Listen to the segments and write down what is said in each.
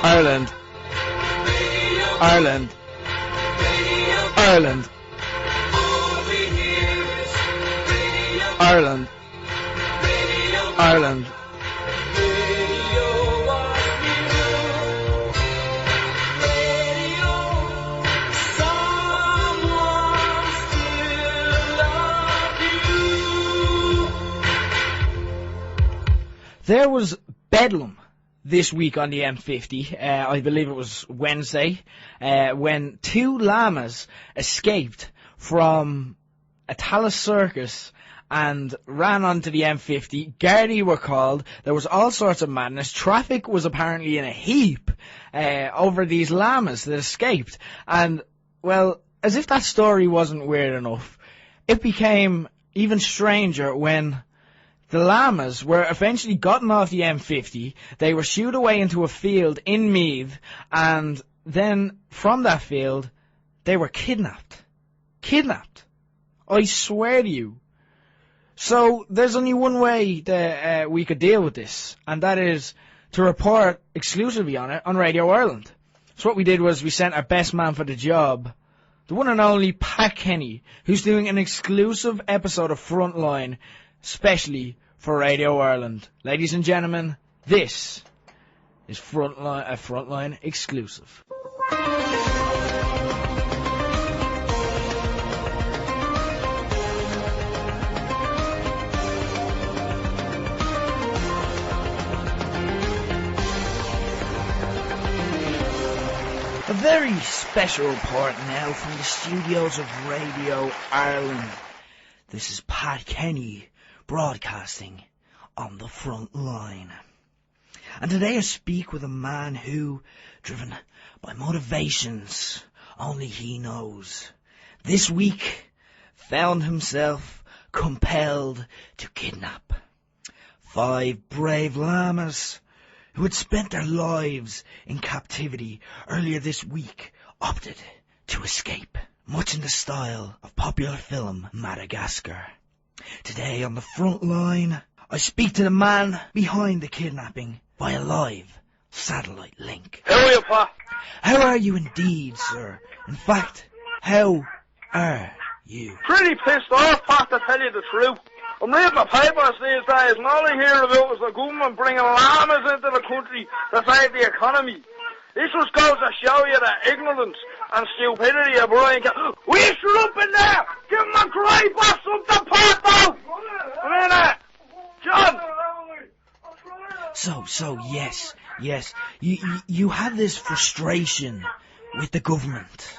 Ireland. Ireland. Ireland. Ireland. Ireland. There was bedlam this week on the M50, I believe it was Wednesday, when two llamas escaped from a Talis circus and ran onto the M50. Gardaí were called. There was all sorts of madness. Traffic was apparently in a heap over these llamas that escaped. And, well, as if that story wasn't weird enough, it became even stranger when the llamas were eventually gotten off the M50, they were shooed away into a field in Meath, and then from that field, they were kidnapped. Kidnapped. I swear to you. So, there's only one way that we could deal with this, and that is to report exclusively on it on Radio Ireland. So what we did was we sent our best man for the job, the one and only Pat Kenny, who's doing an exclusive episode of Frontline, especially for Radio Ireland. Ladies and gentlemen, this is Frontline, a Frontline exclusive. A very special report now from the studios of Radio Ireland. This is Pat Kenny, broadcasting on the front line. And today I speak with a man who, driven by motivations only he knows, this week found himself compelled to kidnap 5 brave llamas who had spent their lives in captivity earlier this week opted to escape, much in the style of popular film Madagascar. Today on the front line, I speak to the man behind the kidnapping via live satellite link. How are you, Pat? How are you indeed, sir? In fact, how are you? Pretty pissed off, Pat, to tell you the truth. I'm reading the papers these days, and all I hear about is the government bringing llamas into the country to save the economy. This just goes to show you the ignorance and stupidity of Brian. We should up in there! Give him a great or something, Pat, though! I mean, John! So, yes, you had this frustration with the government.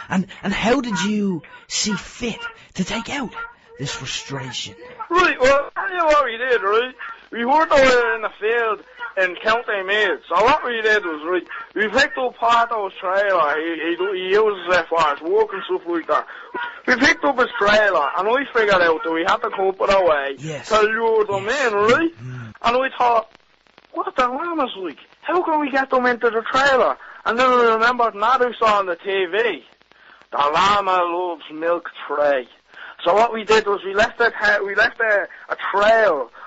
And how did you see fit to take out this frustration? Right, well, I'll tell you what we did, right? We were there in the field in County Meath. So what we did was, right, we picked up Pato's trailer. He uses it for his work and stuff like that. We picked up his trailer, and we figured out that we had to come up with a way to lure them in, right? And we thought, what are the llamas like? How can we get them into the trailer? And then we remembered Nadu saw on the TV, the llama loves milk tray. So what we did was we left a trail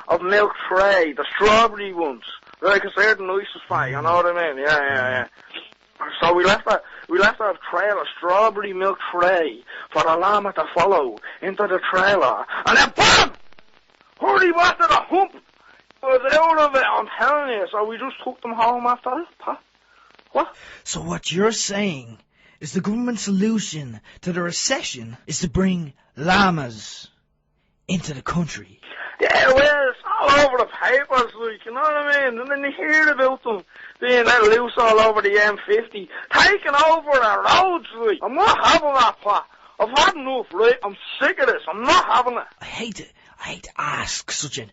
of milk tray, the strawberry ones. Like, because they're the nicest part, you know what I mean? Yeah. So we left a trail of strawberry milk tray for the llama to follow into the trailer. And then BAM! Hurry back to the hump! I was out of it, I'm telling you. So we just took them home after that, Pat. What? So what you're saying is the government solution to the recession is to bring llamas into the country. Yeah, well, it's all over the papers, like, you know what I mean? And then you hear about them being let loose all over the M50, taking over the roads, like. I'm not having that, Pat. I've had enough, right? I'm sick of this. I'm not having it. I hate to ask such an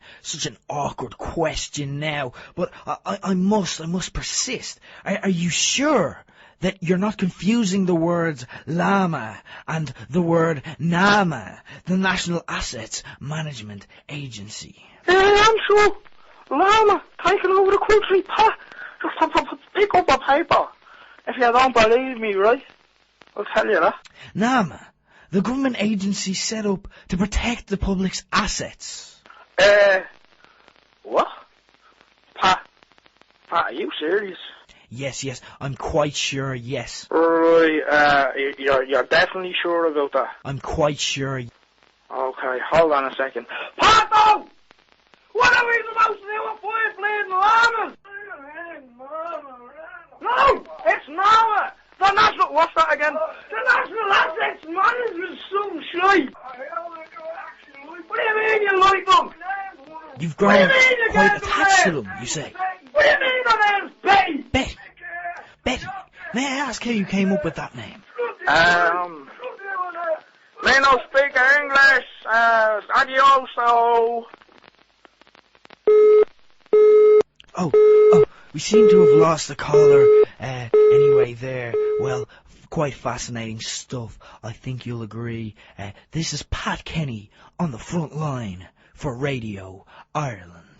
awkward question now, but I must persist. Are you sure that you're not confusing the words llama and the word NAMA, the National Assets Management Agency? Yeah, I'm sure. Llama taking over the country, Pat. Just pick up a paper. If you don't believe me, right? I'll tell you that. NAMA, the government agency set up to protect the public's assets. What? Pat, are you serious? Yes, I'm quite sure, yes. Right, you're definitely sure about that? I'm quite sure. Okay, hold on a second. Pato! What are we supposed to do with five bleeding llamas? No, it's Llama! The National, what's that again? The National Assets Management some shite! What do you mean you like them? You've grown quite attached to them, you say. What do you mean my name's Betty? Betty. Betty. May I ask how you came up with that name? Me no speak English. Adios, so. Oh, we seem to have lost the caller. Anyway, there. Well, quite fascinating stuff. I think you'll agree. This is Pat Kenny on the front line for Radio Ireland.